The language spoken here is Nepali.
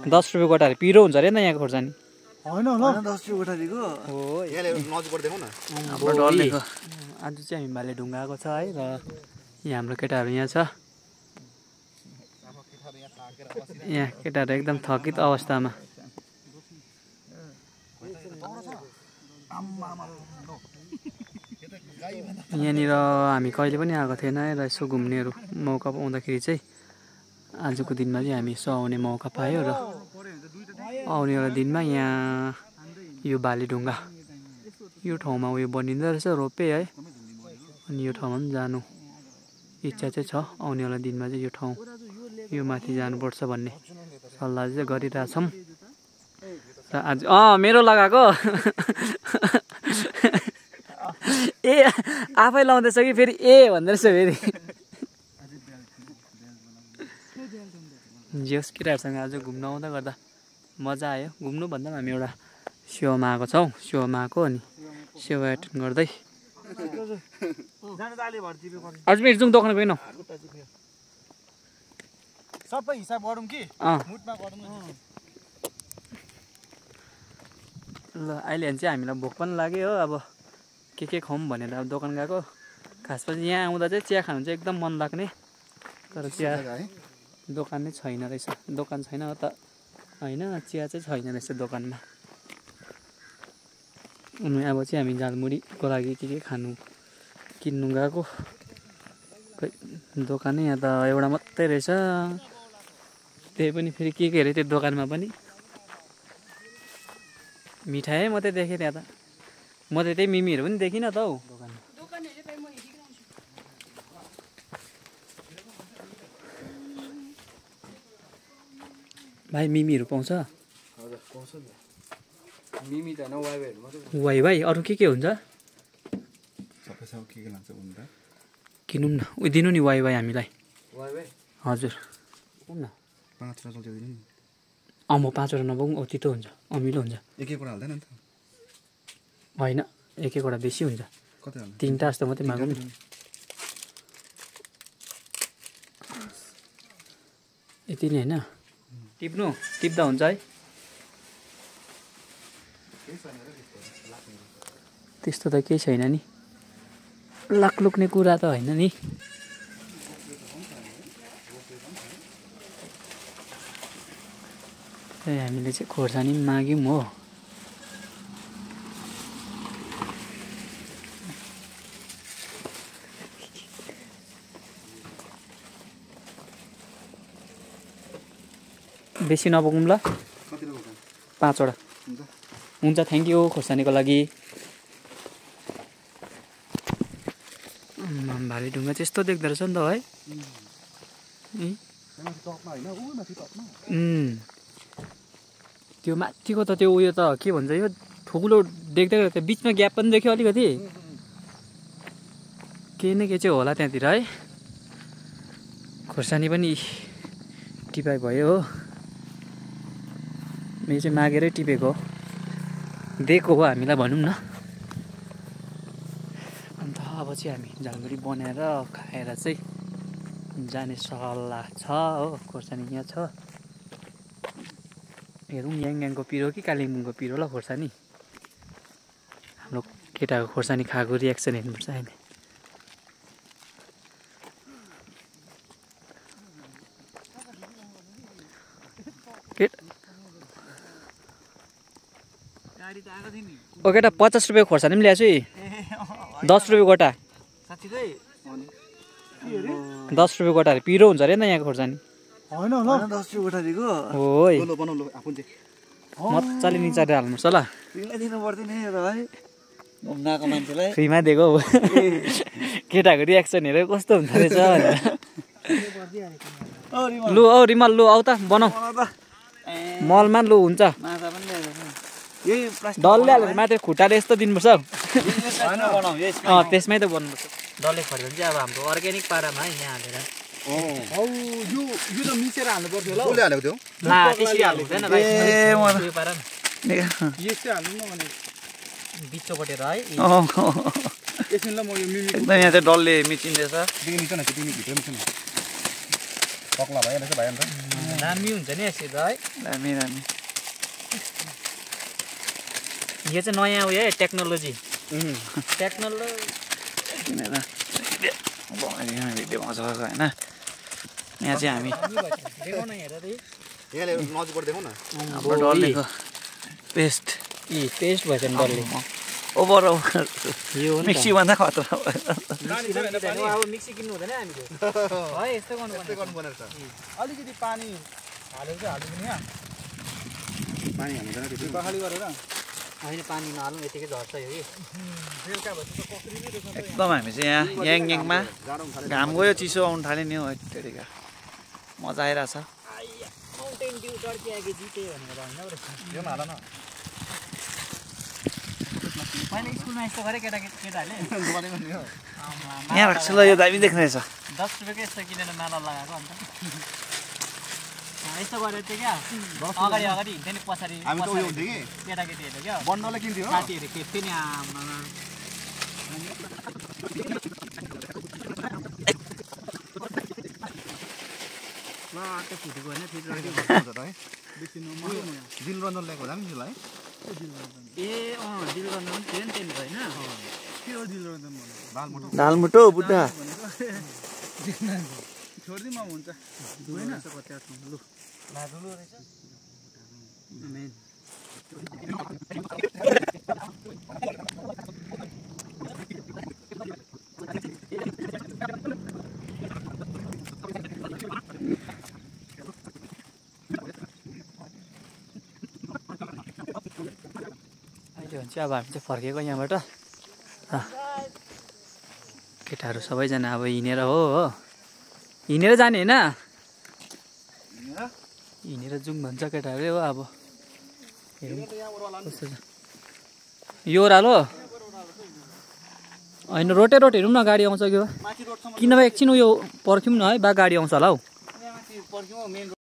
10 रुपैयाँ गोटाहरू पिरो हुन्छ अरे नि यहाँको खोर्सानी हैन ल 10 रुपैयाँ गोटा दिएको हो यहाँले नजिकबाट देखाउ न आज चाहिँ हामी भालेढुङ्गा आएको छ है र यहाँ हाम्रो केटाहरू यहाँ छ यहाँ केटाहरू एकदम थकित अवस्थामा यहाँनिर हामी कहिले पनि आएको थिएन र यसो घुम्नेहरू मौका पाउँदाखेरि चाहिँ आजको दिनमा चाहिँ हामी यसो आउने मौका पायो र आउनेवाला दिनमा यहाँ यो भालेढुङ्गा यो ठाउँमा उयो बनिँदो रहेछ रोपे है अनि यो ठाउँमा पनि जानु इच्छा चाहिँ छ आउनेवाला दिनमा चाहिँ यो ठाउँ यो माथि जानुपर्छ भन्ने सल्लाह चाहिँ गरिरहेछौँ र आज मेरो लगाएको ए आफै लाउँदैछ कि फेरि ए भन्दो रहेछ फेरि जियोस् केटाहरूसँग आज घुम्न आउँदा गर्दा मजा आयो घुम्नु भन्दा पनि हामी एउटा सेवामा आएको छौँ सेवामा आएको अनि सेवा एटेन्ड गर्दै आज पनि जाउँ दोकान गएनौ सबै हिसाब गरौँ कि मुटमा गरौँ ल अहिले चाहिँ हामीलाई भोक पनि लाग्यो हो अब के खाउँ भनेर अब दोकान गएको खासमा चाहिँ यहाँ आउँदा चाहिँ चिया खानु चाहिँ एकदम मन लाग्ने तर चिया दोकान नै छैन रहेछ दोकान छैन त होइन चिया चाहिँ छैन रहेछ दोकानमा अनि अब चाहिँ हामी झालमुरीको लागि के खानु किन्नु गएको खै दोकानै यहाँ त एउटा मात्रै रहेछ त्यही पनि फेरि के अरे त्यो दोकानमा पनि मिठाई मात्रै देखेँ त्यहाँ त म त त्यही मिमीहरू पनि देखिनँ त हौ दोकानमा भाइ मिमीहरू पाउँछ हजुर पाउँछ नि मिमी त हैन वाइवाइहरु मात्रै वाइ भाइ अरू के हुन्छ सबै सब के लान्छ भन्दा किनौँ न उयो दिनु नि वाइ भाइ हामीलाई वाइवाइ हजुर किनौँ न 5 रजल दिनु नि म 5 वटा नपाउँ तितो हुन्छ अमिलो हुन्छ एक वटा हाल्दैन नि त होइन एक वटा बेसी हुन्छ कति हाल्नु 3टा जस्तो मात्रै मागौँ नि यति नै होइन टिप्दा हुन्छ है त्यस्तो त केही छैन नि लाक्लुक्ने कुरा त होइन नि हामीले चाहिँ खोर्सानी पनि माग्यौँ हो बेसी नबोकौँ ल 5 वटा हुन्छ थ्याङ्क यू खोर्सानीको लागि भालेढुङ्गा चाहिँ यस्तो देख्दो रहेछ नि त है त्यो माथिको त त्यो उयो त के भन्छ यो ठुलो देख्दै त्यो बिचमा ग्याप पनि देख्यो अलिकति केही न केही चाहिँ होला त्यहाँतिर है खोर्सानी पनि टिपाइ भयो हो यो चाहिँ मागेरै टिपेको हो दिएको हो हामीलाई भनौँ न अन्त अब चाहिँ हामी झालमुरी बनाएर खाएर चाहिँ जाने सल्लाह छ हो खोर्सानी यहाँ छ हेरौँ याङको पिरो कि कालिम्पोङको पिरो ल खोर्सानी हाम्रो केटाको खोर्सानी खाएको रियाक्सन हेर्नुपर्छ अहिले ओ केटा 50 रुपियाँ खोर्सानी पनि ल्याएको छु है 10 रुपियाँ गोटा 10 रुपियाँ गोटाहरू पिरो हुन्छ अरे नि यहाँको खोर्सानी हैन ल 10 रुपैयाँ गोटा दिएको ओइ ल बनाउ ल आफू चाहिँ मजाले निचारेर हाल्नुपर्छ ल फ्रीमा दिनु पर्दैन है भाइ घुम्नाको मान्छेलाई फ्रीमा दिएको हौ केटाको रियाक्सन हेरेर कस्तो हुन्छ रहेछ लु औ रिमल लु आउ त बनाऊ मलमा लु हुन्छ माछा पनि ल्याएको यही प्लास्टिक डल्ले हालेर माथि खुट्टाले यस्तो दिनुपर्छ हैन बनाऊ यसमा त्यसमै त बन्नुपर्छ डल्ले खोर्सानी चाहिँ अब हाम्रो अर्ग्यानिक पारामा है यहाँ हालेर हौ यो त मिसेर हाल्नु पर्थ्यो ल कसले हालेको थियो ला त्यसरी हाल्नु हुँदैन भाइ ए म यो पारा यस्तै हाल्नु न भने बिचो बटेर है एकछिन ल म यो मिमी एकदम यहाँ चाहिँ डल्ले मिचिँदैछ तिमी निचो न तिमी भित्र निचो न पक्ला भयो रहेछ भाइ अन्त दामी हुन्छ नि यसरी त है दामी दामी यो चाहिँ नयाँ उयो है टेक्नोलोजी टेक्नोलोजी किनेर भिडियो मजाको होइन यहाँ चाहिँ हामी देखाउन हेर त यहाँले नजिकबाट देखाउ न हाम्रो डल्लेको पेस्ट पेस्ट भएछ नि डल्ले ओभर यो हो नि मिक्सीभन्दा खतरा अब मिक्सी किन्नु हुँदैन हामीले है यस्तो गर्नुपर्ने रहेछ अलिकति पानी हालेर चाहिँ हाल्नु नि यहाँ पानी हाल्दैन त्यति खाली गरेर होइन पानी नहाल्नु यतिकै झर्छ यो कि बेलुका भएपछि त कसरी नै रहेछ एकदम हामी चाहिँ यहाँ याङमा घाम गयो चिसो आउनु थाल्यो नि हौ त्यतिका मजा आइरहेछ माउन्टेन ड्यू चड्किआएको जिते भनेर होइन यो पनि हाल न मैले स्कुलमा यस्तो गरेँ केटाहरूले यहाँ राख्छु ल यो दामी देख्ने रहेछ 10 रुपियाँको यस्तो किनेर माला लगाएको अन्त यस्तो गरेर चाहिँ क्या अगाडि अगाडि हिँड्थ्यो नि पछाडि हामी त उयो हुन्थ्यो कि केटाकेटीहरूले क्या बन्डलले किन्थ्यो हो साथीहरू खेप्थ्यो नि आमा ल अर्को फुटेको होइन फेरि दिल रन्जन ल्याएको होला नि है ए दिल गर्नु पनि थियो नि त्यहाँनिर होइन के हो दिल रन्जन भन्नु दालमुटो बुढा छोडिदिउँ अब हुन्छ होइन लु ठुलो रहेछ मेन अहिले भने चाहिँ अब हामी चाहिँ फर्केको यहाँबाट केटाहरू सबैजना अब हिँडेर हो हिँडेर जाने होइन हिँडेर जाउँ भन्छ केटाहरूले हो अब कस्तो छ यो ओह्रालो होइन रोटे रोट हेरौँ न गाडी आउँछ कि किन एकछिन उयो पर्ख्यौँ न है बा गाडी आउँछ होला हौ